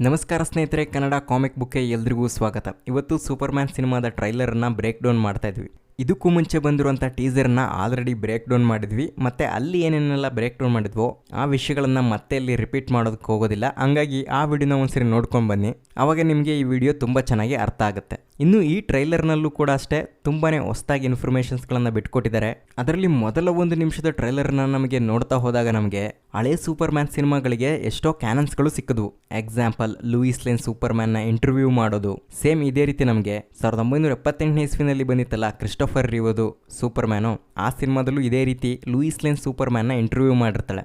ನಮಸ್ಕಾರ ಸ್ನೇಹಿತರೆ, ಕನ್ನಡ ಕಾಮಿಕ್ ಬುಕ್ಗೆ ಎಲ್ರಿಗೂ ಸ್ವಾಗತ. ಇವತ್ತು ಸೂಪರ್ಮ್ಯಾನ್ ಸಿನಿಮಾದ ಟ್ರೈಲರ್ನ ಬ್ರೇಕ್ ಡೌನ್ ಮಾಡ್ತಾ ಇದ್ವಿ. ಇದಕ್ಕೂ ಮುಂಚೆ ಬಂದಿರುವಂಥ ಟೀಸರ್ನ ಆಲ್ರೆಡಿ ಬ್ರೇಕ್ ಡೌನ್ ಮಾಡಿದ್ವಿ. ಮತ್ತೆ ಅಲ್ಲಿ ಏನೇನೆಲ್ಲ ಬ್ರೇಕ್ ಡೌನ್ ಮಾಡಿದ್ವೋ ಆ ವಿಷಯಗಳನ್ನ ಮತ್ತೆ ಇಲ್ಲಿ ರಿಪೀಟ್ ಮಾಡೋದಕ್ಕೆ ಹೋಗೋದಿಲ್ಲ. ಹಂಗಾಗಿ ಆ ವಿಡಿಯೋನ ಒಂದ್ಸರಿ ನೋಡ್ಕೊಂಡು ಬನ್ನಿ, ಅವಾಗ ನಿಮಗೆ ಈ ವಿಡಿಯೋ ತುಂಬ ಚೆನ್ನಾಗಿ ಅರ್ಥ ಆಗುತ್ತೆ. ಇನ್ನು ಈ ಟ್ರೈಲರ್ನಲ್ಲೂ ಕೂಡ ಅಷ್ಟೇ ತುಂಬಾನೇ ಹೊಸದಾಗಿ ಇನ್ಫಾರ್ಮೇಷನ್ಸ್ಗಳನ್ನು ಬಿಟ್ಕೊಟ್ಟಿದ್ದಾರೆ. ಅದರಲ್ಲಿ ಮೊದಲ 1 ನಿಮಿಷದ ಟ್ರೈಲರ್ನ ನಮಗೆ ನೋಡ್ತಾ ಹೋದಾಗ ನಮಗೆ ಹಳೆ ಸೂಪರ್ಮ್ಯಾನ್ ಸಿನಿಮಾಗಳಿಗೆ ಎಷ್ಟೋ ಕ್ಯಾನನ್ಸ್ಗಳು ಸಿಕ್ಕಿದ್ವು. ಎಕ್ಸಾಂಪಲ್, ಲೂಯಿಸ್ ಲೇನ್ ಸೂಪರ್ಮ್ಯಾನ್ನ ಇಂಟರ್ವ್ಯೂ ಮಾಡೋದು. ಸೇಮ್ ಇದೇ ರೀತಿ ನಮಗೆ 1978ನೇ ಇಸ್ವಿನಲ್ಲಿ ಬಂದಿತ್ತಲ್ಲ ಕ್ರಿಸ್ಟೋಫರ್ ರೀವೋದು ಸೂಪರ್ಮ್ಯಾನು, ಆ ಸಿನಿಮಾದಲ್ಲೂ ಇದೇ ರೀತಿ ಲೂಯಿಸ್ ಲೇನ್ ಸೂಪರ್ಮ್ಯಾನ್ನ ಇಂಟರ್ವ್ಯೂ ಮಾಡಿರ್ತಾಳೆ.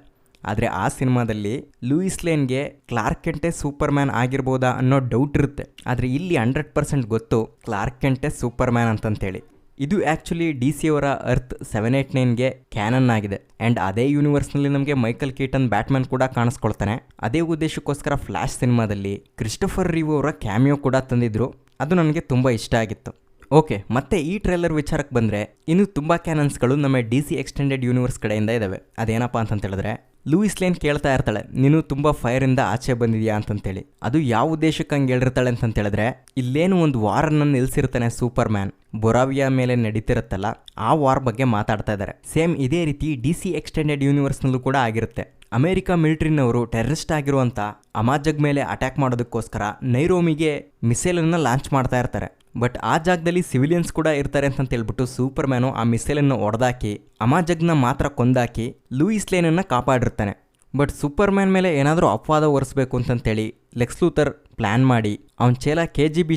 ಆದರೆ ಆ ಸಿನಿಮಾದಲ್ಲಿ ಲೂಯಿಸ್ ಲೇನ್ಗೆ ಕ್ಲಾರ್ಕ್ ಕೆಂಟೇ ಸೂಪರ್ಮ್ಯಾನ್ ಆಗಿರ್ಬೋದಾ ಅನ್ನೋ ಡೌಟ್ ಇರುತ್ತೆ. ಆದರೆ ಇಲ್ಲಿ 100% ಗೊತ್ತು ಕ್ಲಾರ್ಕ್ ಕೆಂಟೇ ಸೂಪರ್ಮ್ಯಾನ್ ಅಂತಂತೇಳಿ. ಇದು ಆ್ಯಕ್ಚುಲಿ DC ಅವರ ಅರ್ತ್ 789ಗೆ ಕ್ಯಾನನ್ ಆಗಿದೆ. ಆ್ಯಂಡ್ ಅದೇ ಯೂನಿವರ್ಸ್ನಲ್ಲಿ ನಮಗೆ ಮೈಕಲ್ ಕೀಟನ್ ಬ್ಯಾಟ್ಮ್ಯಾನ್ ಕೂಡ ಕಾಣಿಸ್ಕೊಳ್ತಾನೆ. ಅದೇ ಉದ್ದೇಶಕ್ಕೋಸ್ಕರ ಫ್ಲ್ಯಾಶ್ ಸಿನಿಮಾದಲ್ಲಿ ಕ್ರಿಸ್ಟೋಫರ್ ರೀವೋ ಅವರ ಕ್ಯಾಮಿಯೋ ಕೂಡ ತಂದಿದ್ರು. ಅದು ನನಗೆ ತುಂಬ ಇಷ್ಟ ಆಗಿತ್ತು. ಓಕೆ, ಮತ್ತೆ ಈ ಟ್ರೈಲರ್ ವಿಚಾರಕ್ಕೆ ಬಂದರೆ ಇನ್ನು ತುಂಬ ಕ್ಯಾನನ್ಸ್ಗಳು ನಮ್ಮ DC ಎಕ್ಸ್ಟೆಂಡೆಡ್ ಯೂನಿವರ್ಸ್ ಕಡೆಯಿಂದ ಇದ್ದಾವೆ. ಅದೇನಪ್ಪ ಅಂತ ಹೇಳಿದ್ರೆ, ಲೂಯಿಸ್ ಲೇನ್ ಕೇಳ್ತಾ ಇರ್ತಾಳೆ, ನೀನು ತುಂಬ ಫೈರಿಂದ ಆಚೆ ಬಂದಿದ್ಯಾ ಅಂತಂತೇಳಿ. ಅದು ಯಾವ ಉದ್ದೇಶಕ್ಕೆ ಹಂಗೆ ಹೇಳಿರ್ತಾಳೆ ಅಂತಂತ ಹೇಳಿದ್ರೆ, ಇಲ್ಲೇನು ಒಂದು ವಾರನ್ನು ನಿಲ್ಲಿಸಿರ್ತಾನೆ ಸೂಪರ್ಮ್ಯಾನ್, ಬೊರಾವಿಯಾ ಮೇಲೆ ನಡೀತಿರುತ್ತಲ್ಲ ಆ ವಾರ್ ಬಗ್ಗೆ ಮಾತಾಡ್ತಾ ಇದ್ದಾರೆ. ಸೇಮ್ ಇದೇ ರೀತಿ DC ಎಕ್ಸ್ಟೆಂಡೆಡ್ ಯೂನಿವರ್ಸ್ನಲ್ಲೂ ಕೂಡ ಆಗಿರುತ್ತೆ. ಅಮೆರಿಕ ಮಿಲಿಟರಿನವರು ಟೆರರಿಸ್ಟ್ ಆಗಿರುವಂಥ ಅಮಾಜಗ್ ಮೇಲೆ ಅಟ್ಯಾಕ್ ಮಾಡೋದಕ್ಕೋಸ್ಕರ ನೈರೋಮಿಗೆ ಮಿಸೈಲನ್ನು ಲಾಂಚ್ ಮಾಡ್ತಾ ಇರ್ತಾರೆ. ಬಟ್ ಆ ಜಾಗದಲ್ಲಿ ಸಿವಿಲಿಯನ್ಸ್ ಕೂಡ ಇರ್ತಾರೆ ಅಂತ ಹೇಳ್ಬಿಟ್ಟು ಸೂಪರ್ಮ್ಯಾನು ಆ ಮಿಸೈಲನ್ನು ಹೊಡೆದಾಕಿ ಅಮಾಜಗ್ನ ಮಾತ್ರ ಕೊಂದಾಕಿ ಲೂಯಿಸ್ ಲೇನನ್ನು ಕಾಪಾಡಿರ್ತಾನೆ. ಬಟ್ ಸೂಪರ್ಮ್ಯಾನ್ ಮೇಲೆ ಏನಾದರೂ ಅಪವಾದ ಹೊರಿಸ್ಬೇಕು ಅಂತಂತೇಳಿ ಲೆಕ್ಸ್ ಲೂಥರ್ ಪ್ಲ್ಯಾನ್ ಮಾಡಿ ಅವನ ಚೇಲ KGB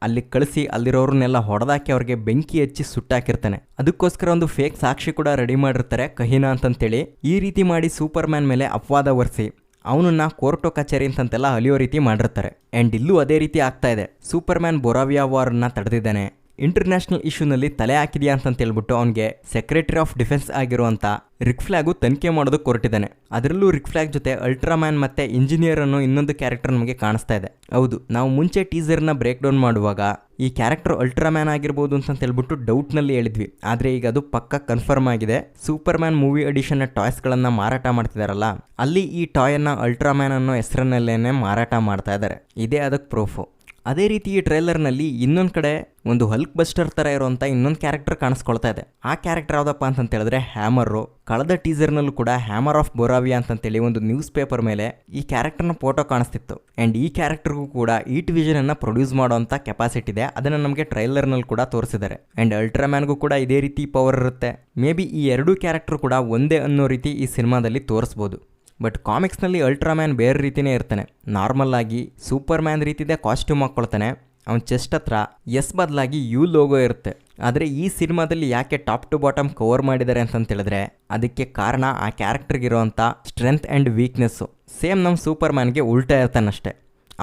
ಅಲ್ಲಿ ಕಳಿಸಿ ಅಲ್ಲಿರೋರನ್ನೆಲ್ಲ ಹೊಡೆದಾಕಿ ಅವ್ರಿಗೆ ಬೆಂಕಿ ಹಚ್ಚಿ ಸುಟ್ಟಾಕಿರ್ತಾನೆ. ಅದಕ್ಕೋಸ್ಕರ ಒಂದು ಫೇಕ್ ಸಾಕ್ಷಿ ಕೂಡ ರೆಡಿ ಮಾಡಿರ್ತಾರೆ, ಕಹಿನಾ ಅಂತಂತೇಳಿ. ಈ ರೀತಿ ಮಾಡಿ ಸೂಪರ್ಮ್ಯಾನ್ ಮೇಲೆ ಅಪವಾದ ಹೊರಿಸಿ ಅವನನ್ನ ಕೋರ್ಟೋ ಕಚೇರಿ ಅಂತಂತೆಲ್ಲ ಅಲಿಯೋ ರೀತಿ ಮಾಡಿರ್ತಾರೆ. ಆ್ಯಂಡ್ ಇಲ್ಲೂ ಅದೇ ರೀತಿ ಆಗ್ತಾ ಇದೆ. ಸೂಪರ್ಮ್ಯಾನ್ ಬೊರಾವಿಯಾ ವಾರನ್ನ ತಡೆದಿದ್ದಾನೆ. ಇಂಟರ್ನ್ಯಾಷನಲ್ ಇಶ್ಯೂನಲ್ಲಿ ತಲೆ ಹಾಕಿದ್ಯಾ ಅಂತ ಹೇಳ್ಬಿಟ್ಟು ಅವನಿಗೆ ಸೆಕ್ರೆಟರಿ ಆಫ್ ಡಿಫೆನ್ಸ್ ಆಗಿರುವಂಥ ರಿಕ್ ಫ್ಲಾಗು ತನಿಖೆ ಮಾಡೋದಕ್ಕೆ ಹೊರಟಿದ್ದಾನೆ. ಅದರಲ್ಲೂ ರಿಕ್ ಫ್ಲಾಗ್ ಜೊತೆ ಅಲ್ಟ್ರಾಮ್ಯಾನ್ ಮತ್ತೆ ಇಂಜಿನಿಯರ್ ಅನ್ನೋ ಇನ್ನೊಂದು ಕ್ಯಾರೆಕ್ಟರ್ ನಮಗೆ ಕಾಣಿಸ್ತಾ ಇದೆ. ಹೌದು, ನಾವು ಮುಂಚೆ ಟೀಸರ್ನ ಬ್ರೇಕ್ ಡೌನ್ ಮಾಡುವಾಗ ಈ ಕ್ಯಾರೆಕ್ಟರ್ ಅಲ್ಟ್ರಾಮ್ಯಾನ್ ಆಗಿರ್ಬೋದು ಅಂತ ಹೇಳ್ಬಿಟ್ಟು ಡೌಟ್ನಲ್ಲಿ ಹೇಳಿದ್ವಿ. ಆದರೆ ಈಗ ಅದು ಪಕ್ಕ ಕನ್ಫರ್ಮ್ ಆಗಿದೆ. ಸೂಪರ್ಮ್ಯಾನ್ ಮೂವಿ ಎಡಿಷನ್ನ ಟಾಯ್ಸ್ಗಳನ್ನು ಮಾರಾಟ ಮಾಡ್ತಿದಾರಲ್ಲ, ಅಲ್ಲಿ ಈ ಟಾಯನ್ನು ಅಲ್ಟ್ರಾಮ್ಯಾನ್ ಅನ್ನೋ ಹೆಸರಿನಲ್ಲೇನೆ ಮಾರಾಟ ಮಾಡ್ತಾ ಇದ್ದಾರೆ. ಇದೇ ಅದಕ್ಕೆ ಪ್ರೂಫು. ಅದೇ ರೀತಿ ಈ ಟ್ರೈಲರ್ನಲ್ಲಿ ಇನ್ನೊಂದು ಕಡೆ ಒಂದು ಹಲ್ಕ್ ಬಸ್ಟರ್ ಥರ ಇರುವಂಥ ಇನ್ನೊಂದು ಕ್ಯಾರೆಕ್ಟರ್ ಕಾಣಿಸ್ಕೊಳ್ತಾ ಇದೆ. ಆ ಕ್ಯಾರೆಕ್ಟರ್ ಯಾವುದಪ್ಪ ಅಂತ ಹೇಳಿದ್ರೆ ಹ್ಯಾಮರು. ಕಳೆದ ಟೀಸರ್ನಲ್ಲೂ ಕೂಡ ಹ್ಯಾಮರ್ ಆಫ್ ಬೊರಾವಿಯಾ ಅಂತಂತೇಳಿ ಒಂದು ನ್ಯೂಸ್ ಪೇಪರ್ ಮೇಲೆ ಈ ಕ್ಯಾರೆಕ್ಟರ್ನ ಫೋಟೋ ಕಾಣಿಸ್ತಿತ್ತು. ಆ್ಯಂಡ್ ಈ ಕ್ಯಾರೆಕ್ಟರ್ಗೂ ಕೂಡ ಈಟ್ ವಿಷನನ್ನು ಪ್ರೊಡ್ಯೂಸ್ ಮಾಡೋವಂಥ ಕೆಪಾಸಿಟಿ ಇದೆ. ಅದನ್ನು ನಮಗೆ ಟ್ರೈಲರ್ನಲ್ಲಿ ಕೂಡ ತೋರಿಸಿದ್ದಾರೆ. ಆ್ಯಂಡ್ ಅಲ್ಟ್ರಾಮ್ಯಾನ್ಗೂ ಕೂಡ ಇದೇ ರೀತಿ ಪವರ್ ಇರುತ್ತೆ. ಮೇ ಬಿ ಈ ಎರಡೂ ಕ್ಯಾರೆಕ್ಟರ್ ಕೂಡ ಒಂದೇ ಅನ್ನೋ ರೀತಿ ಈ ಸಿನಿಮಾದಲ್ಲಿ ತೋರಿಸ್ಬೋದು. ಬಟ್ ಕಾಮಿಕ್ಸ್ನಲ್ಲಿ ಅಲ್ಟ್ರಾಮ್ಯಾನ್ ಬೇರೆ ರೀತಿಯೇ ಇರ್ತಾನೆ. ನಾರ್ಮಲ್ ಆಗಿ ಸೂಪರ್ಮ್ಯಾನ್ ರೀತಿದೆ ಕಾಸ್ಟ್ಯೂಮ್ ಹಾಕ್ಕೊಳ್ತಾನೆ. ಅವನ ಚೆಸ್ಟ್ ಹತ್ರ ಎಸ್ ಬದಲಾಗಿ ಯು ಲೋಗೋ ಇರುತ್ತೆ. ಆದರೆ ಈ ಸಿನಿಮಾದಲ್ಲಿ ಯಾಕೆ ಟಾಪ್ ಟು ಬಾಟಮ್ ಕವರ್ ಮಾಡಿದ್ದಾರೆ ಅಂತ ಹೇಳಿದ್ರೆ ಅದಕ್ಕೆ ಕಾರಣ ಆ ಕ್ಯಾರೆಕ್ಟರ್ಗಿರೋವಂಥ ಸ್ಟ್ರೆಂತ್ ಆ್ಯಂಡ್ ವೀಕ್ನೆಸ್ಸು ಸೇಮ್ ನಮ್ಮ ಸೂಪರ್ಮ್ಯಾನ್ಗೆ ಉಲ್ಟಾ ಇರ್ತಾನಷ್ಟೇ.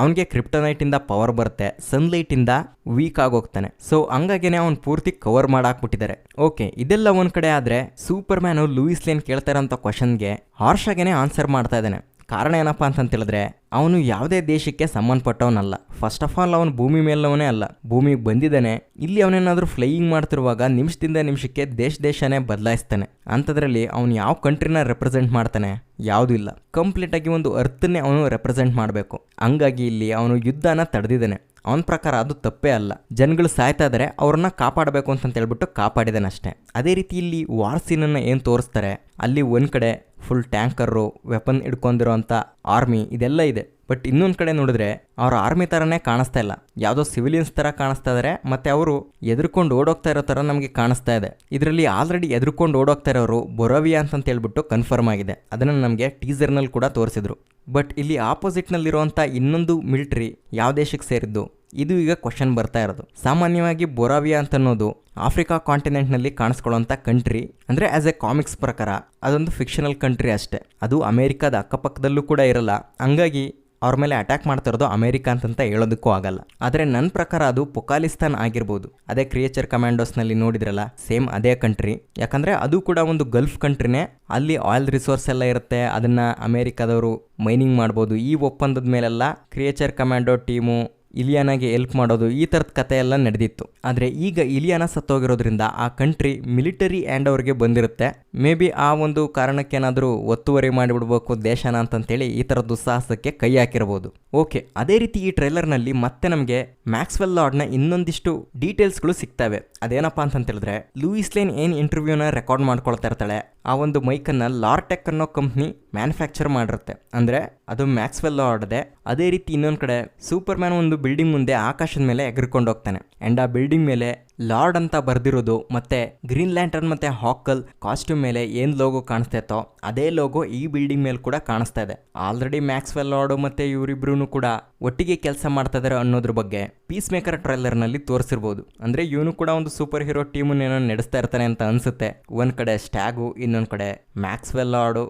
ಅವನಿಗೆ ಕ್ರಿಪ್ಟೋನೈಟಿಂದ ಪವರ್ ಬರುತ್ತೆ, ಸನ್ಲೈಟಿಂದ ವೀಕ್ ಆಗೋಗ್ತಾನೆ. ಸೊ ಹಂಗಾಗೇನೆ ಅವ್ನು ಪೂರ್ತಿ ಕವರ್ ಮಾಡಾಕ್ಬಿಟ್ಟಿದ್ದಾರೆ. ಓಕೆ, ಇದೆಲ್ಲ ಒಂದು ಕಡೆ ಆದರೆ ಸೂಪರ್ಮ್ಯಾನು ಲೂಯಿಸ್ ಲೇನ್ ಕೇಳ್ತಾ ಇರೋಂಥ ಕ್ವಶನ್ಗೆ ಹಾರ್ಷಾಗೇನೆ ಆನ್ಸರ್ ಮಾಡ್ತಾ ಇದ್ದಾನೆ. ಕಾರಣ ಏನಪ್ಪ ಅಂತಂತೇಳಿದ್ರೆ ಅವನು ಯಾವುದೇ ದೇಶಕ್ಕೆ ಸಂಬಂಧಪಟ್ಟವನಲ್ಲ. ಫಸ್ಟ್ ಆಫ್ ಆಲ್ ಅವನು ಭೂಮಿ ಮೇಲವನೇ ಅಲ್ಲ, ಭೂಮಿಗೆ ಬಂದಿದ್ದಾನೆ. ಇಲ್ಲಿ ಅವನೇನಾದರೂ ಫ್ಲೈಯಿಂಗ್ ಮಾಡ್ತಿರುವಾಗ ನಿಮಿಷದಿಂದ ನಿಮಿಷಕ್ಕೆ ದೇಶನೇ ಬದಲಾಯಿಸ್ತಾನೆ. ಅಂಥದ್ರಲ್ಲಿ ಅವನು ಯಾವ ಕಂಟ್ರಿನ ರೆಪ್ರೆಸೆಂಟ್ ಮಾಡ್ತಾನೆ? ಯಾವುದೂ ಇಲ್ಲ. ಕಂಪ್ಲೀಟಾಗಿ ಒಂದು ಅರ್ಥನ್ನೇ ಅವನು ರೆಪ್ರೆಸೆಂಟ್ ಮಾಡಬೇಕು. ಹಂಗಾಗಿ ಇಲ್ಲಿ ಅವನು ಯುದ್ಧನ ತಡೆದಿದ್ದಾನೆ. ಅವನ ಪ್ರಕಾರ ಅದು ತಪ್ಪೇ ಅಲ್ಲ. ಜನಗಳು ಸಾಯ್ತಾ ಇದ್ದಾರೆ, ಅವ್ರನ್ನ ಕಾಪಾಡಬೇಕು ಅಂತ ಹೇಳ್ಬಿಟ್ಟು ಕಾಪಾಡಿದಾನೆ ಅಷ್ಟೇ. ಅದೇ ರೀತಿ ಇಲ್ಲಿ ವಾರ್ ಸೀನನ್ನು ಏನು ತೋರಿಸ್ತಾರೆ, ಅಲ್ಲಿ ಒಂದು ಕಡೆ ಫುಲ್ ಟ್ಯಾಂಕರು, ವೆಪನ್ ಹಿಡ್ಕೊಂಡಿರೋಂಥ ಆರ್ಮಿ ಇದೆಲ್ಲ ಇದೆ. ಬಟ್ ಇನ್ನೊಂದು ಕಡೆ ನೋಡಿದ್ರೆ ಅವ್ರ ಆರ್ಮಿ ಥರನೇ ಕಾಣಿಸ್ತಾ ಇಲ್ಲ, ಯಾವುದೋ ಸಿವಿಲಿಯನ್ಸ್ ಥರ ಕಾಣಿಸ್ತಾ ಇದ್ದಾರೆ. ಮತ್ತು ಅವರು ಎದುರ್ಕೊಂಡು ಓಡೋಗ್ತಾ ಇರೋ ಥರ ನಮಗೆ ಕಾಣಿಸ್ತಾ ಇದೆ. ಇದರಲ್ಲಿ ಆಲ್ರೆಡಿ ಎದುರ್ಕೊಂಡು ಓಡೋಗ್ತಾ ಇರೋರು ಬೊರಾವಿಯಾ ಅಂತ ಹೇಳ್ಬಿಟ್ಟು ಕನ್ಫರ್ಮ್ ಆಗಿದೆ. ಅದನ್ನು ನಮಗೆ ಟೀಸರ್ನಲ್ಲಿ ಕೂಡ ತೋರಿಸಿದ್ರು. ಬಟ್ ಇಲ್ಲಿ ಆಪೋಸಿಟ್ನಲ್ಲಿರುವಂಥ ಇನ್ನೊಂದು ಮಿಲಿಟ್ರಿ ಯಾವ ದೇಶಕ್ಕೆ ಸೇರಿದ್ದು, ಇದು ಈಗ ಕ್ವಶನ್ ಬರ್ತಾ ಇರೋದು. ಸಾಮಾನ್ಯವಾಗಿ ಬೊರಾವಿಯಾ ಅಂತ ಅನ್ನೋದು ಆಫ್ರಿಕಾ ಕಾಂಟಿನೆಂಟ್ನಲ್ಲಿ ಕಾಣಿಸ್ಕೊಳ್ಳೋಂಥ ಕಂಟ್ರಿ. ಅಂದರೆ ಆ್ಯಸ್ ಎ ಕಾಮಿಕ್ಸ್ ಪ್ರಕಾರ ಅದೊಂದು ಫಿಕ್ಷನಲ್ ಕಂಟ್ರಿ ಅಷ್ಟೇ. ಅದು ಅಮೇರಿಕಾದ ಅಕ್ಕಪಕ್ಕದಲ್ಲೂ ಕೂಡ ಇರಲ್ಲ. ಹಂಗಾಗಿ ಅವ್ರ ಮೇಲೆ ಅಟ್ಯಾಕ್ ಮಾಡ್ತಾ ಇರೋದು ಅಮೇರಿಕಾ ಅಂತ ಹೇಳೋದಕ್ಕೂ ಆಗಲ್ಲ. ಆದರೆ ನನ್ನ ಪ್ರಕಾರ ಅದು ಪೊಕಾಲಿಸ್ತಾನ್ ಆಗಿರ್ಬೋದು. ಅದೇ ಕ್ರಿಯೇಚರ್ ಕಮಾಂಡೋಸ್ನಲ್ಲಿ ನೋಡಿದ್ರಲ್ಲ, ಸೇಮ್ ಅದೇ ಕಂಟ್ರಿ. ಯಾಕಂದರೆ ಅದು ಕೂಡ ಒಂದು ಗಲ್ಫ್ ಕಂಟ್ರಿನೇ. ಅಲ್ಲಿ ಆಯಿಲ್ ರಿಸೋರ್ಸ್ ಎಲ್ಲ ಇರುತ್ತೆ, ಅದನ್ನು ಅಮೇರಿಕಾದವರು ಮೈನಿಂಗ್ ಮಾಡ್ಬೋದು. ಈ ಒಪ್ಪಂದದ ಮೇಲೆಲ್ಲ ಕ್ರಿಯೇಚರ್ ಕಮಾಂಡೋ ಟೀಮು ಇಲಿಯಾನಾಗೆ ಹೆಲ್ಪ್ ಮಾಡೋದು, ಈ ಥರದ ಕತೆ ಎಲ್ಲ ನಡೆದಿತ್ತು. ಆದರೆ ಈಗ ಇಲಿಯಾನ ಸತ್ತೋಗಿರೋದ್ರಿಂದ ಆ ಕಂಟ್ರಿ ಮಿಲಿಟರಿ ಹ್ಯಾಂಡ್ ಓವರ್ಗೆ ಬಂದಿರುತ್ತೆ. ಮೇ ಬಿ ಆ ಒಂದು ಕಾರಣಕ್ಕೇನಾದರೂ ಒತ್ತುವರಿ ಮಾಡಿಬಿಡ್ಬೇಕು ದೇಶನ ಅಂತಂತೇಳಿ ಈ ಥರ ದುಸ್ಸಾಹಸಕ್ಕೆ ಕೈ ಹಾಕಿರ್ಬೋದು. ಓಕೆ, ಅದೇ ರೀತಿ ಈ ಟ್ರೈಲರ್ನಲ್ಲಿ ಮತ್ತೆ ನಮಗೆ ಮ್ಯಾಕ್ಸ್ವೆಲ್ ಲಾರ್ಡ್ನ ಇನ್ನೊಂದಿಷ್ಟು ಡೀಟೇಲ್ಸ್ಗಳು ಸಿಗ್ತವೆ. ಅದೇನಪ್ಪ ಅಂತ ಹೇಳಿದ್ರೆ, ಲೂಯಿಸ್ ಲೇನ್ ಏನು ಇಂಟರ್ವ್ಯೂನ ರೆಕಾರ್ಡ್ ಮಾಡ್ಕೊಳ್ತಾ ಇರ್ತಾಳೆ, ಆ ಒಂದು ಮೈಕನ್ನು ಲಾರ್ಟೆಕ್ ಅನ್ನೋ ಕಂಪ್ನಿ ಮ್ಯಾನುಫ್ಯಾಕ್ಚರ್ ಮಾಡಿರುತ್ತೆ. ಅಂದರೆ ಅದು ಮ್ಯಾಕ್ಸ್ವೆಲ್ ಲಾರ್ಡ್ದೆ. ಅದೇ ರೀತಿ ಇನ್ನೊಂದು ಕಡೆ ಸೂಪರ್ ಮ್ಯಾನ್ ಒಂದು ಬಿಲ್ಡಿಂಗ್ ಮುಂದೆ ಆಕಾಶದ ಮೇಲೆ ಎಗರ್ಕೊಂಡು ಹೋಗ್ತಾನೆ. ಆ್ಯಂಡ್ ಆ ಬಿಲ್ಡಿಂಗ್ ಮೇಲೆ ಲಾರ್ಡ್ ಅಂತ ಬರ್ದಿರೋದು ಮತ್ತೆ ಗ್ರೀನ್ ಲ್ಯಾಂಟರ್ನ್ ಮತ್ತೆ ಹಾಕಲ್ ಕಾಸ್ಟ್ಯೂಮ್ ಮೇಲೆ ಏನು ಲೋಗೋ ಕಾಣಿಸ್ತಾ ಇತ್ತೋ ಅದೇ ಲೋಗೋ ಈ ಬಿಲ್ಡಿಂಗ್ ಮೇಲೆ ಕೂಡ ಕಾಣಿಸ್ತಾ ಇದೆ. ಆಲ್ರೆಡಿ ಮ್ಯಾಕ್ಸ್ವೆಲ್ ಲಾರ್ಡ್ ಮತ್ತೆ ಇವರಿಬ್ರು ಕೂಡ ಒಟ್ಟಿಗೆ ಕೆಲಸ ಮಾಡ್ತಾ ಇದಾರೆ ಅನ್ನೋದ್ರ ಬಗ್ಗೆ ಪೀಸ್ ಮೇಕರ್ ಟ್ರೈಲರ್ನಲ್ಲಿ ತೋರಿಸಿರ್ಬೋದು. ಅಂದರೆ ಇವನು ಕೂಡ ಒಂದು ಸೂಪರ್ ಹೀರೋ ಟೀಮನ್ನೇನೋ ನಡೆಸ್ತಾ ಇರ್ತಾನೆ ಅಂತ ಅನಿಸುತ್ತೆ. ಒಂದು ಕಡೆ ಸ್ಟ್ಯಾಗು, ಇನ್ನೊಂದು ಕಡೆ ಮ್ಯಾಕ್ಸ್ವೆಲ್ ಲಾರ್ಡು,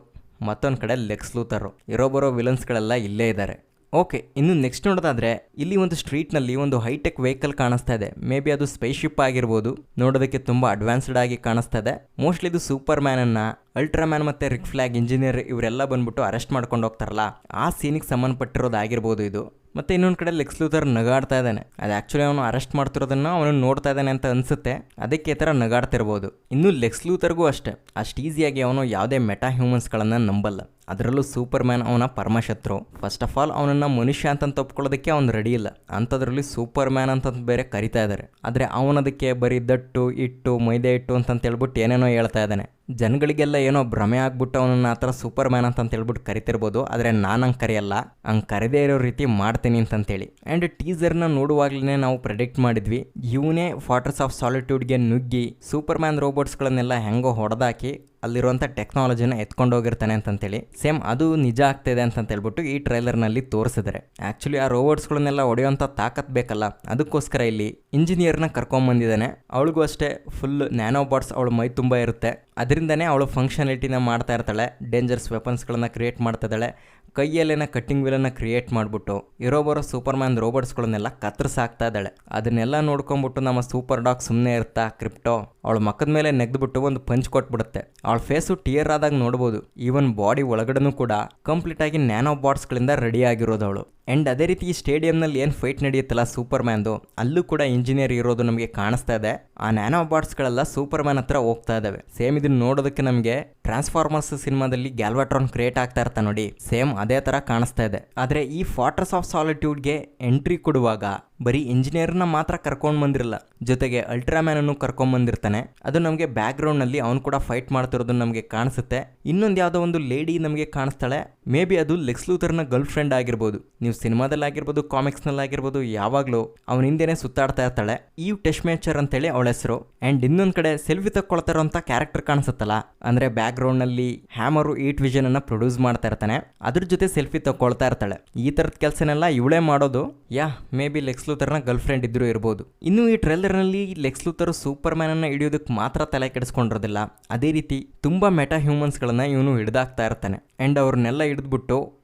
ಮತ್ತೊಂದು ಕಡೆ ಲೆಕ್ಸ್ ಲೂಥರು. ಇರೋ ವಿಲನ್ಸ್ಗಳೆಲ್ಲ ಇಲ್ಲೇ ಇದ್ದಾರೆ. ಓಕೆ, ಇನ್ನು ನೆಕ್ಸ್ಟ್ ನೋಡೋದಾದ್ರೆ ಇಲ್ಲಿ ಒಂದು ಸ್ಟ್ರೀಟ್ನಲ್ಲಿ ಒಂದು ಹೈಟೆಕ್ ವೆಹಿಕಲ್ ಕಾಣಿಸ್ತಾ ಇದೆ. ಮೇ ಬಿ ಅದು ಸ್ಪೇಸ್ ಶಿಪ್ ಆಗಿರ್ಬೋದು. ನೋಡೋದಕ್ಕೆ ತುಂಬ ಅಡ್ವಾನ್ಸ್ಡ್ ಆಗಿ ಕಾಣಿಸ್ತಾ ಇದೆ. ಮೋಸ್ಟ್ಲಿ ಇದು ಸೂಪರ್ ಮ್ಯಾನನ್ನು ಅಲ್ಟ್ರಾಮ್ಯಾನ್ ಮತ್ತು ರಿಕ್ ಫ್ಲಾಗ್ ಇಂಜಿನಿಯರ್ ಇವರೆಲ್ಲ ಬಂದ್ಬಿಟ್ಟು ಅರೆಸ್ಟ್ ಮಾಡ್ಕೊಂಡು ಹೋಗ್ತಾರಲ್ಲ, ಆ ಸೀನಿಗೆ ಸಂಬಂಧಪಟ್ಟಿರೋದಾಗಿರ್ಬೋದು ಇದು. ಮತ್ತು ಇನ್ನೊಂದು ಕಡೆ ಲೆಕ್ಸ್ ಲೂಥರ್ ನಗಾಡ್ತಾ ಇದ್ದಾನೆ. ಅದು ಆ್ಯಕ್ಚುಲಿ ಅವನು ಅರೆಸ್ಟ್ ಮಾಡ್ತಿರೋದನ್ನು ಅವನು ನೋಡ್ತಾ ಇದ್ದಾನೆ ಅಂತ ಅನಿಸುತ್ತೆ. ಅದಕ್ಕೆ ಈ ಥರ ನಗಾಡ್ತಿರ್ಬೋದು. ಇನ್ನು ಲೆಕ್ಸ್ ಲೂಥರ್ಗೂ ಅಷ್ಟೇ, ಅಷ್ಟು ಈಸಿಯಾಗಿ ಅವನು ಯಾವುದೇ ಮೆಟಾ ಹ್ಯೂಮನ್ಸ್ಗಳನ್ನು ನಂಬಲ್ಲ. ಅದರಲ್ಲೂ ಸೂಪರ್ ಮ್ಯಾನ್ ಅವನ ಪರಮಶತ್ರು. ಫಸ್ಟ್ ಆಫ್ ಆಲ್ ಅವನನ್ನು ಮನುಷ್ಯ ಅಂತ ಒಪ್ಕೊಳ್ಳೋದಕ್ಕೆ ಅವ್ನು ರೆಡಿ ಇಲ್ಲ. ಅಂಥದ್ರಲ್ಲಿ ಸೂಪರ್ ಮ್ಯಾನ್ ಅಂತ ಬೇರೆ ಕರಿತಾ ಇದ್ದಾರೆ. ಆದರೆ ಅವನದಕ್ಕೆ ಬರೀ ದಟ್ಟು ಇಟ್ಟು ಮೈದೆ ಇಟ್ಟು ಅಂತಂತ ಹೇಳ್ಬಿಟ್ಟು ಏನೇನೋ ಹೇಳ್ತಾ ಇದ್ದಾನೆ. ಜನಗಳಿಗೆಲ್ಲ ಏನೋ ಭ್ರಮೆ ಆಗ್ಬಿಟ್ಟು ಅವನನ್ನು ಆ ಥರ ಸೂಪರ್ ಮ್ಯಾನ್ ಅಂತ ಹೇಳ್ಬಿಟ್ಟು ಕರಿತಿರ್ಬೋದು. ಆದರೆ ನಾನು ಹಂಗೆ ಕರೆಯಲ್ಲ, ಹಂಗೆ ಕರೆದೇ ಇರೋ ರೀತಿ ಮಾಡ್ತೀನಿ ಅಂತಂತೇಳಿ. ಆ್ಯಂಡ್ ಟೀಸರ್ನ ನೋಡುವಾಗಲೇ ನಾವು ಪ್ರೆಡಿಕ್ಟ್ ಮಾಡಿದ್ವಿ, ಇವನೇ ಫಾರ್ಟ್ರೆಸ್ ಆಫ್ ಸಾಲಿಟ್ಯೂಡ್ಗೆ ನುಗ್ಗಿ ಸೂಪರ್ ಮ್ಯಾನ್ ರೋಬೋಟ್ಸ್ಗಳನ್ನೆಲ್ಲ ಹೆಂಗೋ ಹೊಡೆದಾಕಿ ಅಲ್ಲಿರುವಂಥ ಟೆಕ್ನಾಲಜಿನ ಎತ್ಕೊಂಡೋಗಿರ್ತಾನೆ ಅಂತಂತೇಳಿ. ಸೇಮ್ ಅದು ನಿಜ ಆಗ್ತಿದೆ ಅಂತಂತೇಳ್ಬಿಟ್ಟು ಈ ಟ್ರೈಲರ್ನಲ್ಲಿ ತೋರಿಸಿದ್ದಾರೆ. ಆ್ಯಕ್ಚುಲಿ ಆ ರೋಬೋಟ್ಸ್ಗಳನ್ನೆಲ್ಲ ಹೊಡೆಯೋಂಥ ತಾಕತ್ ಬೇಕಲ್ಲ, ಅದಕ್ಕೋಸ್ಕರ ಇಲ್ಲಿ ಇಂಜಿನಿಯರ್ನ ಕರ್ಕೊಂಬಂದಿದ್ದಾನೆ. ಅವಳಿಗೂ ಅಷ್ಟೇ ಫುಲ್ ನ್ಯಾನೋ ಬಾಟ್ಸ್ ಅವಳ ಮೈ ತುಂಬ ಇರುತ್ತೆ. ಅದರಿಂದನೇ ಅವಳು ಫಂಕ್ಷನಾಲಿಟಿನ ಮಾಡ್ತಾ ಇರ್ತಾಳೆ. ಡೇಂಜರ್ಸ್ ವೆಪನ್ಸ್ಗಳನ್ನ ಕ್ರಿಯೇಟ್ ಮಾಡ್ತಾ ಇದ್ದಾಳೆ. ಕೈಯಲ್ಲೇನ ಕಟ್ಟಿಂಗ್ ವೀಲನ್ನು ಕ್ರಿಯೇಟ್ ಮಾಡಿಬಿಟ್ಟು ಇರೋ ಸೂಪರ್ ಮ್ಯಾನ್ ರೋಬೋಟ್ಸ್ಗಳನ್ನೆಲ್ಲ ಕತ್ತರಿಸಾಕ್ತಾ ಇದ್ದಾಳೆ. ಅದನ್ನೆಲ್ಲ ನೋಡ್ಕೊಂಬಿಟ್ಟು ನಮ್ಮ ಸೂಪರ್ ಡಾಗ್ ಸುಮ್ಮನೆ ಇರ್ತಾ ಕ್ರಿಪ್ಟೋ ಅವಳ ಮಕ್ಕದ ಮೇಲೆ ನೆಗೆದ್ಬಿಟ್ಟು ಒಂದು ಪಂಚ್ ಕೊಟ್ಬಿಡುತ್ತೆ. ಅವಳ ಫೇಸು ಟಿಯರ್ ಆದಾಗ ನೋಡ್ಬೋದು. ಈವನ್ ಬಾಡಿ ಒಳಗಡೆನೂ ಕೂಡ ಕಂಪ್ಲೀಟ್ ಆಗಿ ನ್ಯಾನೋ ಬಾಟ್ಸ್ಗಳಿಂದ ರೆಡಿ ಆಗಿರೋದು ಅವಳು. ಆ್ಯಂಡ್ ಅದೇ ರೀತಿ ಈ ಸ್ಟೇಡಿಯಂನಲ್ಲಿ ಏನು ಫೈಟ್ ನಡೆಯುತ್ತಲ್ಲ ಸೂಪರ್ ಮ್ಯಾನ್ದು, ಅಲ್ಲೂ ಕೂಡ ಇಂಜಿನಿಯರ್ ಇರೋದು ನಮಗೆ ಕಾಣಿಸ್ತಾ ಇದೆ. ಆ ನ್ಯಾನೋ ಬಾಟ್ಸ್ಗಳೆಲ್ಲ ಸೂಪರ್ ಮ್ಯಾನ್ ಹತ್ರ ಹೋಗ್ತಾ ಇದ್ದಾವೆ. ಸೇಮ್ ಇದನ್ನ ನೋಡೋದಕ್ಕೆ ನಮಗೆ ಟ್ರಾನ್ಸ್ಫಾರ್ಮರ್ಸ್ ಸಿನಿಮಾದಲ್ಲಿ ಗ್ಯಾಲ್ವಾಟ್ರಾನ್ ಕ್ರಿಯೇಟ್ ಆಗ್ತಾ ಇರ್ತಾ ನೋಡಿ, ಸೇಮ್ ಅದೇ ಥರ ಕಾಣಿಸ್ತಾ ಇದೆ. ಆದರೆ ಈ ಫಾರ್ಟ್ರೆಸ್ ಆಫ್ ಸಾಲಿಟ್ಯೂಡ್ಗೆ ಎಂಟ್ರಿ ಕೊಡುವಾಗ ಬರೀ ಇಂಜಿನಿಯರ್ನ ಮಾತ್ರ ಕರ್ಕೊಂಡು ಬಂದಿರಲ್ಲ, ಜೊತೆಗೆ ಅಲ್ಟ್ರಾಮ್ಯಾನ್ ಅನ್ನು ಕರ್ಕೊಂಡ್ ಬಂದಿರ್ತಾನೆ. ಅದು ನಮಗೆ ಬ್ಯಾಕ್ ಗ್ರೌಂಡ್ ನಲ್ಲಿ ಅವನು ಕೂಡ ಫೈಟ್ ಮಾಡ್ತಿರೋದು ನಮಗೆ ಕಾಣಿಸುತ್ತೆ. ಇನ್ನೊಂದು ಯಾವುದೋ ಒಂದು ಲೇಡಿ ನಮಗೆ ಕಾಣಿಸ್ತಾಳೆ. ಮೇ ಬಿ ಅದು ಲೆಕ್ಸ್ ಲೂಥರ್ನ ಗರ್ಲ್ ಫ್ರೆಂಡ್ ಆಗಿರ್ಬೋದು. ನೀವು ಸಿನಿಮಾದಲ್ಲಿ ಆಗಿರ್ಬೋದು, ಕಾಮಿಕ್ಸ್ ನಲ್ಲಿ ಆಗಿರ್ಬೋದು, ಯಾವಾಗಲೂ ಅವನ ಹಿಂದೆನೆ ಸುತ್ತಾಡ್ತಾ ಇರ್ತಾಳೆ. ಈ ಟೆಸ್ಟ್ ಮೇಚರ್ ಅಂತೇಳಿ ಅವಳ ಹೆಸರು. ಅಂಡ್ ಇನ್ನೊಂದ್ ಕಡೆ ಸೆಲ್ಫಿ ತಕ್ಕೊಳ್ತಾರಂತ ಕ್ಯಾರೆಕ್ಟರ್ ಕಾಣಿಸುತ್ತಲ್ಲ, ಅಂದ್ರೆ ಬ್ಯಾಕ್ ಗ್ರೌಂಡ್ ನಲ್ಲಿ ಹ್ಯಾಮರು ಈಟ್ ವಿಷನ್ ಅನ್ನ ಪ್ರೊಡ್ಯೂಸ್ ಮಾಡ್ತಾ ಇರ್ತಾನೆ, ಅದ್ರ ಜೊತೆ ಸೆಲ್ಫಿ ತಕ್ಕೊಳ್ತಾ ಇರ್ತಾಳೆ. ಈ ತರದ ಕೆಲಸನೆಲ್ಲ ಇವಳೇ ಮಾಡೋದು. ಮೇ ಬಿ ಲೆಕ್ಸ್ ಲೂಥರ್ನ ಗರ್ಲ್ ಫ್ರೆಂಡ್ ಇದ್ರೂ ಇರ್ಬೋದು. ಇನ್ನು ಈ ಟ್ರೈಲರ್ ನಲ್ಲಿ ಲೆಕ್ಸ್ ಲೂಥರ್ ಸೂಪರ್ ಮ್ಯಾನ್ ಅನ್ನ ಹಿಡಿಯೋದಕ್ಕೆ ಮಾತ್ರ ತಲೆ ಕೆಡಿಸ್ಕೊಂಡಿರೋದಿಲ್ಲ, ಅದೇ ರೀತಿ ತುಂಬಾ ಮೆಟಾ ಹ್ಯೂಮನ್ಸ್ ಗಳನ್ನ ಇವನು ಹಿಡಿದಾಕ್ತಾ ಇರ್ತಾನೆ. ಅಂಡ್ ಅವ್ರನ್ನೆಲ್ಲ ಹಿಡಿದ್ಬಿಟ್ಟು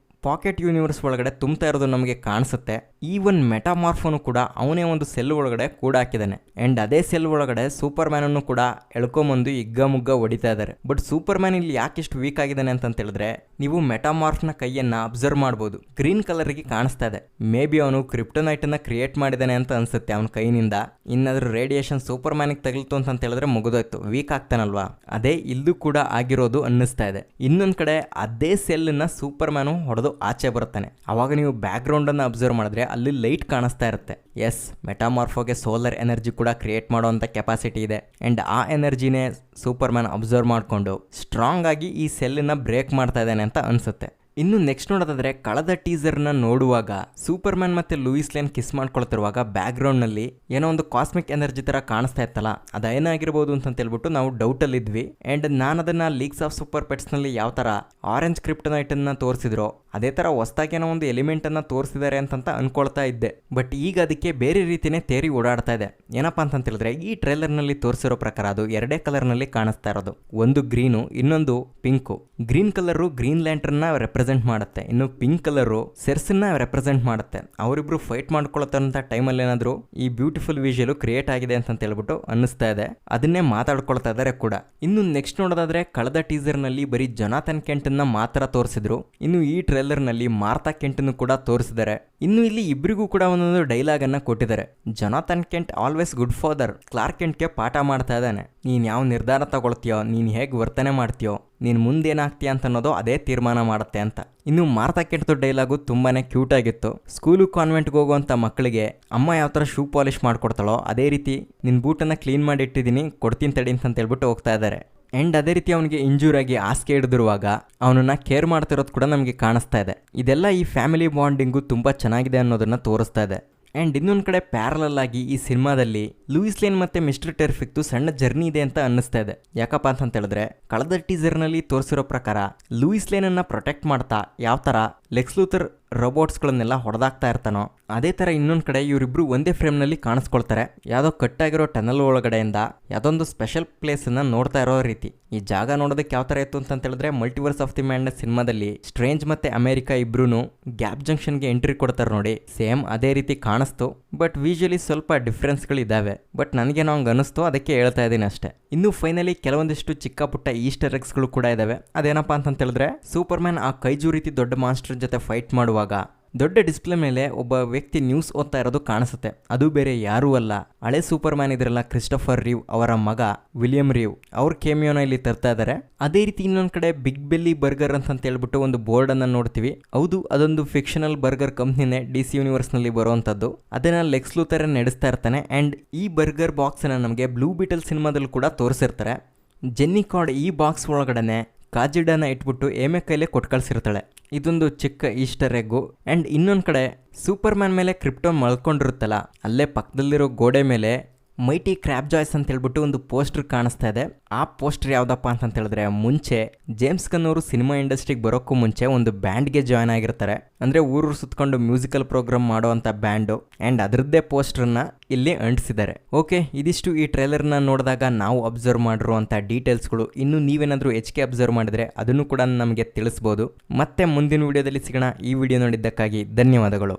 ಪಾಕೆಟ್ ಯೂನಿವರ್ಸ್ ಒಳಗಡೆ ತುಂಬ್ತಾ ಇರೋದು ನಮಗೆ ಕಾಣಿಸುತ್ತೆ. ಈವನ್ ಮೆಟಾಮಾರ್ಫೋನು ಕೂಡ ಅವನೇ ಒಂದು ಸೆಲ್ ಒಳಗಡೆ ಕೂಡ ಹಾಕಿದ್ದಾನೆ. ಅಂಡ್ ಅದೇ ಸೆಲ್ ಒಳಗಡೆ ಸೂಪರ್ ಮ್ಯಾನ್ ಅನ್ನು ಕೂಡ ಎಳ್ಕೊಂಬಂದು ಇಗ್ಗ ಮುಗ್ಗ ಹೊಡಿತಾ ಇದ್ದಾರೆ. ಬಟ್ ಸೂಪರ್ ಮ್ಯಾನ್ ಇಲ್ಲಿ ಯಾಕೆಷ್ಟು ವೀಕ್ ಆಗಿದ್ದಾನೆ ಅಂತ ಹೇಳಿದ್ರೆ, ನೀವು ಮೆಟಾಮಾರ್ಫ್ನ ಕೈಯನ್ನ ಅಬ್ಸರ್ವ್ ಮಾಡಬಹುದು, ಗ್ರೀನ್ ಕಲರ್ಗೆ ಕಾಣಿಸ್ತಾ ಇದೆ. ಮೇ ಬಿ ಅವನು ಕ್ರಿಪ್ಟೋನೈಟ್ ಅನ್ನ ಕ್ರಿಯೇಟ್ ಮಾಡಿದ್ದಾನೆ ಅಂತ ಅನ್ಸುತ್ತೆ ಅವನ ಕೈನಿಂದ. ಇನ್ನಾದ್ರೂ ರೇಡಿಯೇಷನ್ ಸೂಪರ್ ಮ್ಯಾನಿಗೆ ತಗಲ್ತು ಅಂತ ಹೇಳಿದ್ರೆ ಮುಗಿದೋಯ್ತು, ವೀಕ್ ಆಗ್ತಾನಲ್ವಾ. ಅದೇ ಇಲ್ಲೂ ಕೂಡ ಆಗಿರೋದು ಅನ್ನಿಸ್ತಾ ಇದೆ. ಇನ್ನೊಂದ್ ಕಡೆ ಅದೇ ಸೆಲ್ ನ ಸೂಪರ್ ಮ್ಯಾನು ಹೊಡೆದು ಆಚೆ ಬರುತ್ತಾನೆ. ಅವಾಗ ನೀವು ಬ್ಯಾಕ್ ಗ್ರೌಂಡ್ ಅನ್ನು ಅಬ್ಸರ್ವ್ ಮಾಡಿದ್ರೆ ಅಲ್ಲಿ ಲೈಟ್ ಕಾಣಿಸ್ತಾ ಇರುತ್ತೆ. ಎಸ್, ಮೆಟಾಮಾರ್ಫೋಗೆ ಸೋಲಾರ್ ಎನರ್ಜಿ ಕೂಡ ಕ್ರಿಯೇಟ್ ಮಾಡುವಂತ ಕೆಪಾಸಿಟಿ ಇದೆ. ಅಂಡ್ ಆ ಎನರ್ಜಿನೇ ಸೂಪರ್ ಮ್ಯಾನ್ ಅಬ್ಸರ್ವ್ ಮಾಡಿಕೊಂಡು ಸ್ಟ್ರಾಂಗ್ ಆಗಿ ಈ ಸೆಲ್ನ ಬ್ರೇಕ್ ಮಾಡ್ತಾ ಇದ್ದಾನೆ ಅಂತ ಅನ್ಸುತ್ತೆ. ಇನ್ನು ನೆಕ್ಸ್ಟ್ ನೋಡೋದಾದ್ರೆ, ಕಳೆದ ಟೀಸರ್ನ ನೋಡುವಾಗ ಸೂಪರ್ ಮ್ಯಾನ್ ಮತ್ತೆ ಲೂಯಿಸ್ ಲೇನ್ ಕಿಸ್ ಮಾಡ್ಕೊಳ್ತಿರುವಾಗ ಬ್ಯಾಕ್ ಗ್ರೌಂಡ್ ನಲ್ಲಿ ಏನೋ ಒಂದು ಕಾಸ್ಮಿಕ್ ಎನರ್ಜಿ ತರ ಕಾಣಿಸ್ತಾ ಇತ್ತಲ್ಲ, ಅದೇನಾಗಿರ್ಬೋದು ಅಂತ ಹೇಳ್ಬಿಟ್ಟು ನಾವು ಡೌಟ್ ಅಲ್ಲಿ ಇದ್ವಿ. ಅಂಡ್ ನಾನು ಅದನ್ನ ಲೀಗ್ಸ್ ಆಫ್ ಸೂಪರ್ ಪೆಟ್ಸ್ ನಲ್ಲಿ ಯಾವ ತರ ಆರೆಂಜ್ ಕ್ರಿಪ್ಟೋನೈಟ್ ಅನ್ನ ತೋರಿಸಿದ್ರು ಅದೇ ತರ ಹೊಸದಾಗಿ ಏನೋ ಒಂದು ಎಲಿಮೆಂಟ್ ಅನ್ನ ತೋರಿಸಿದ್ದಾರೆ ಅಂತ ಅನ್ಕೊಳ್ತಾ ಇದ್ದೆ. ಬಟ್ ಈಗ ಅದಕ್ಕೆ ಬೇರೆ ರೀತಿನೇ ತೇರಿ ಓಡಾಡ್ತಾ ಇದೆ. ಏನಪ್ಪಾ ಅಂತ ಹೇಳಿದ್ರೆ, ಈ ಟ್ರೈಲರ್ ನಲ್ಲಿ ತೋರಿಸಿರೋ ಪ್ರಕಾರ ಅದು ಎರಡೇ ಕಲರ್ ನಲ್ಲಿ ಕಾಣಿಸ್ತಾ ಇರೋದು. ಒಂದು ಗ್ರೀನು, ಇನ್ನೊಂದು pink. Green colour green lantern ನ ರೆಪ್ರೆಸೆಂಟ್ ಮಾಡುತ್ತೆ, ಇನ್ನು ಪಿಂಕ್ ಕಲರು ಸೆರ್ಸ್ನ ರೆಪ್ರೆಸೆಂಟ್ ಮಾಡುತ್ತೆ. ಅವರಿಬ್ರು ಫೈಟ್ ಮಾಡ್ಕೊಳ್ತಾರಂತ ಟೈಮಲ್ಲಿ ಏನಾದ್ರು ಈ ಬ್ಯೂಟಿಫುಲ್ ವಿಜುವಲ್ ಕ್ರಿಯೇಟ್ ಆಗಿದೆ ಅಂತ ಹೇಳ್ಬಿಟ್ಟು ಅನ್ನಿಸ್ತಾ ಇದೆ. ಅದನ್ನೇ ಮಾತಾಡ್ಕೊಳ್ತಾ ಇದ್ದಾರೆ ಕೂಡ. ಇನ್ನು ನೆಕ್ಸ್ಟ್ ನೋಡೋದಾದ್ರೆ, ಕಳೆದ ಟೀಸರ್ ನಲ್ಲಿ ಬರೀ ಜೊನಾಥನ್ ಕೆಂಟ್ ನ ಮಾತ್ರ ತೋರಿಸಿದ್ರು. ಇನ್ನು ಈ ಟ್ರೈಲರ್ ಟ್ರೈಲರ್ನಲ್ಲಿ ಮಾರ್ಥಾ ಕೆಂಟನ್ನು ಕೂಡ ತೋರಿಸಿದ್ದಾರೆ. ಇನ್ನು ಇಲ್ಲಿ ಇಬ್ಬರಿಗೂ ಕೂಡ ಒಂದೊಂದು ಡೈಲಾಗ್ ಅನ್ನ ಕೊಟ್ಟಿದ್ದಾರೆ. Jonathan Kent always good father Clark ಕೆಂಟ್ಗೆ ಪಾಠ ಮಾಡ್ತಾ ಇದ್ದಾನೆ. ನೀನ್ ಯಾವ ನಿರ್ಧಾರ ತಗೊಳ್ತೀಯೋ, ನೀನ್ ಹೇಗೆ ವರ್ತನೆ ಮಾಡ್ತೀಯೋ, ನೀನ್ ಮುಂದೇನಾಗ್ತೀಯ ಅಂತ ಅನ್ನೋದು ಅದೇ ತೀರ್ಮಾನ ಮಾಡುತ್ತೆ ಅಂತ. ಇನ್ನು ಮಾರ್ಥಾ ಕೆಂಟ್ದು ಡೈಲಾಗು ತುಂಬಾನೇ ಕ್ಯೂಟ್ ಆಗಿತ್ತು. ಸ್ಕೂಲು ಕಾನ್ವೆಂಟ್ಗೆ ಹೋಗುವಂತ ಮಕ್ಕಳಿಗೆ ಅಮ್ಮ ಯಾವ ತರ ಶೂ ಪಾಲಿಶ್ ಮಾಡ್ಕೊಡ್ತಾಳೋ ಅದೇ ರೀತಿ ನಿನ್ ಬೂಟನ್ನ ಕ್ಲೀನ್ ಮಾಡಿ ಇಟ್ಟಿದ್ದೀನಿ, ಕೊಡ್ತೀನಿ ತಡಿ ಅಂತ ಹೇಳ್ಬಿಟ್ಟು ಹೋಗ್ತಾ ಇದ್ದಾರೆ. ಆ್ಯಂಡ್ ಅದೇ ರೀತಿ ಅವನಿಗೆ ಇಂಜೂರ್ ಆಗಿ ಹಾಸಿಗೆ ಹಿಡಿದಿರುವಾಗ ಅವನನ್ನ ಕೇರ್ ಮಾಡ್ತಿರೋದು ಕೂಡ ನಮಗೆ ಕಾಣಿಸ್ತಾ ಇದೆ. ಇದೆಲ್ಲ ಈ ಫ್ಯಾಮಿಲಿ ಬಾಂಡಿಂಗು ತುಂಬ ಚೆನ್ನಾಗಿದೆ ಅನ್ನೋದನ್ನ ತೋರಿಸ್ತಾ ಇದೆ. ಆ್ಯಂಡ್ ಇನ್ನೊಂದು ಕಡೆ ಪ್ಯಾರಲಲ್ ಆಗಿ ಈ ಸಿನಿಮಾದಲ್ಲಿ ಲೂಯಿಸ್ ಲೇನ್ ಮತ್ತು ಮಿಸ್ಟರ್ ಟೆರ್ಫಿಕ್ದು ಸಣ್ಣ ಜರ್ನಿ ಇದೆ ಅಂತ ಅನ್ನಿಸ್ತಾ ಇದೆ. ಯಾಕಪ್ಪ ಅಂತ ಹೇಳಿದ್ರೆ ಕಳೆದ ಟೀಸರ್ನಲ್ಲಿ ತೋರಿಸಿರೋ ಪ್ರಕಾರ ಲೂಯಿಸ್ ಲೇನನ್ನು ಪ್ರೊಟೆಕ್ಟ್ ಮಾಡ್ತಾ ಯಾವ ಥರ ಲೆಕ್ಸ್ ಲೂಥರ್ ರೋಬೋಟ್ಸ್ಗಳನ್ನೆಲ್ಲ ಹೊಡೆದಾಕ್ತಾ ಇರ್ತಾನೋ ಅದೇ ಥರ ಇನ್ನೊಂದು ಕಡೆ ಇವರಿಬ್ರು ಒಂದೇ ಫ್ರೇಮ್ನಲ್ಲಿ ಕಾಣಿಸ್ಕೊಳ್ತಾರೆ. ಯಾವುದೋ ಕಟ್ಟಾಗಿರೋ ಟನಲ್ ಒಳಗಡೆಯಿಂದ ಯಾವುದೊಂದು ಸ್ಪೆಷಲ್ ಪ್ಲೇಸನ್ನು ನೋಡ್ತಾ ಇರೋ ರೀತಿ. ಈ ಜಾಗ ನೋಡೋದಕ್ಕೆ ಯಾವ ಥರ ಇತ್ತು ಅಂತ ಹೇಳಿದ್ರೆ ಮಲ್ಟಿವರ್ಸ್ ಆಫ್ ದಿ ಮ್ಯಾಡ್ನೆಸ್ ಸಿನಿಮಾದಲ್ಲಿ ಸ್ಟ್ರೇಂಜ್ ಮತ್ತು ಅಮೆರಿಕಾ ಇಬ್ರು ಗ್ಯಾಪ್ ಜಂಕ್ಷನ್ಗೆ ಎಂಟ್ರಿ ಕೊಡ್ತಾರೆ ನೋಡಿ, ಸೇಮ್ ಅದೇ ರೀತಿ ಕಾಣಿಸ್ತು. ಬಟ್ ವಿಜುವಲಿ ಸ್ವಲ್ಪ ಡಿಫ್ರೆನ್ಸ್ಗಳಿದ್ದಾವೆ. ಬಟ್ ನನಗೆ ಹಂಗೆ ಅನಿಸ್ತು, ಅದಕ್ಕೆ ಹೇಳ್ತಾ ಇದ್ದೀನಿ ಅಷ್ಟೇ. ಇನ್ನು ಫೈನಲಿ ಕೆಲವೊಂದಿಷ್ಟು ಚಿಕ್ಕ ಪುಟ್ಟ ಈಸ್ಟರ್ ಎಗ್ಸ್ಗಳು ಕೂಡ ಇದಾವೆ. ಅದೇನಪ್ಪ ಅಂತ ಹೇಳಿದ್ರೆ ಸೂಪರ್ಮ್ಯಾನ್ ಆ ಕೈಜು ರೀತಿ ದೊಡ್ಡ ಮಾನ್ಸ್ಟರ್ ಜೊತೆ ಫೈಟ್ ಮಾಡುವಾಗ ದೊಡ್ಡ ಡಿಸ್ಪ್ಲೇ ಮೇಲೆ ಒಬ್ಬ ವ್ಯಕ್ತಿ ನ್ಯೂಸ್ ಓದ್ತಾ ಇರೋದು ಕಾಣಿಸುತ್ತೆ. ಅದು ಬೇರೆ ಯಾರೂ ಅಲ್ಲ, ಹಳೆ ಸೂಪರ್ ಮ್ಯಾನ್ ಇದ್ರಲ್ಲ ಕ್ರಿಸ್ಟೋಫರ್ ರೀವ್ ಅವರ ಮಗ ವಿಲಿಯಂ ರೀವ್, ಅವ್ರ ಕೇಮಿಯೋನ ಇಲ್ಲಿ ತರ್ತಾ ಇದ್ದಾರೆ. ಅದೇ ರೀತಿ ಇನ್ನೊಂದು ಕಡೆ ಬಿಗ್ ಬೆಲ್ಲಿ ಬರ್ಗರ್ ಅಂತ ಹೇಳ್ಬಿಟ್ಟು ಒಂದು ಬೋರ್ಡ್ ಅನ್ನ ನೋಡ್ತೀವಿ. ಹೌದು, ಅದೊಂದು ಫಿಕ್ಷನಲ್ ಬರ್ಗರ್ ಕಂಪ್ನಿನೇ DC ಯೂನಿವರ್ಸ್ ನಲ್ಲಿ ಬರುವಂತದ್ದು. ಅದನ್ನ ಲೆಕ್ಸ್ ಲೂಥರ್ ನಡೆಸ್ತಾ ಇರ್ತಾನೆ. ಅಂಡ್ ಈ ಬರ್ಗರ್ ಬಾಕ್ಸ್ ಅನ್ನ ನಮಗೆ ಬ್ಲೂ ಬೀಟಲ್ ಸಿನಿಮಾದಲ್ಲಿ ಕೂಡ ತೋರಿಸಿರ್ತಾರೆ. ಜೆನ್ನಿ ಕಾರ್ಡ್ ಈ ಬಾಕ್ಸ್ ಒಳಗಡೆ ಕಾಜಿಡನ್ನ ಇಟ್ಬಿಟ್ಟು ಏಮೆ ಕೈಲೇ ಕೊಟ್ಟು ಕಳಿಸಿರ್ತಾಳೆ. ಇದೊಂದು ಚಿಕ್ಕ ಈಸ್ಟರ್ ಎಗ್ಗು. ಆ್ಯಂಡ್ ಇನ್ನೊಂದು ಕಡೆ ಸೂಪರ್ ಮ್ಯಾನ್ ಮೇಲೆ ಕ್ರಿಪ್ಟೋನ್ ಮಲ್ಕೊಂಡಿರುತ್ತಲ್ಲ, ಅಲ್ಲೇ ಪಕ್ಕದಲ್ಲಿರೋ ಗೋಡೆ ಮೇಲೆ ಮೈಟಿ ಕ್ರ್ಯಾಬ್ ಜಾಯ್ಸ್ ಅಂತ ಹೇಳ್ಬಿಟ್ಟು ಒಂದು ಪೋಸ್ಟರ್ ಕಾಣಿಸ್ತಾ ಇದೆ. ಆ ಪೋಸ್ಟರ್ ಯಾವುದಪ್ಪ ಅಂತ ಹೇಳಿದ್ರೆ ಮುಂಚೆ ಜೇಮ್ಸ್ ಗನ್ ಅವರು ಸಿನಿಮಾ ಇಂಡಸ್ಟ್ರಿಗೆ ಬರೋಕ್ಕೂ ಮುಂಚೆ ಒಂದು ಬ್ಯಾಂಡ್ಗೆ ಜಾಯ್ನ್ ಆಗಿರ್ತಾರೆ. ಅಂದರೆ ಊರೂರು ಸುತ್ಕೊಂಡು ಮ್ಯೂಸಿಕಲ್ ಪ್ರೋಗ್ರಾಮ್ ಮಾಡುವಂಥ ಬ್ಯಾಂಡು. ಆ್ಯಂಡ್ ಅದರದ್ದೇ ಪೋಸ್ಟರ್ನ ಇಲ್ಲಿ ಅಂಟಿಸಿದ್ದಾರೆ. ಓಕೆ, ಇದಿಷ್ಟು ಈ ಟ್ರೈಲರ್ನ ನೋಡಿದಾಗ ನಾವು ಅಬ್ಸರ್ವ್ ಮಾಡಿರುವಂಥ ಡೀಟೇಲ್ಸ್ಗಳು. ಇನ್ನು ನೀವೇನಾದರೂ ಹೆಚ್ಚಿಗೆ ಅಬ್ಸರ್ವ್ ಮಾಡಿದರೆ ಅದನ್ನು ಕೂಡ ನಮಗೆ ತಿಳಿಸ್ಬೋದು. ಮತ್ತೆ ಮುಂದಿನ ವಿಡಿಯೋದಲ್ಲಿ ಸಿಗೋಣ. ಈ ವಿಡಿಯೋ ನೋಡಿದ್ದಕ್ಕಾಗಿ ಧನ್ಯವಾದಗಳು.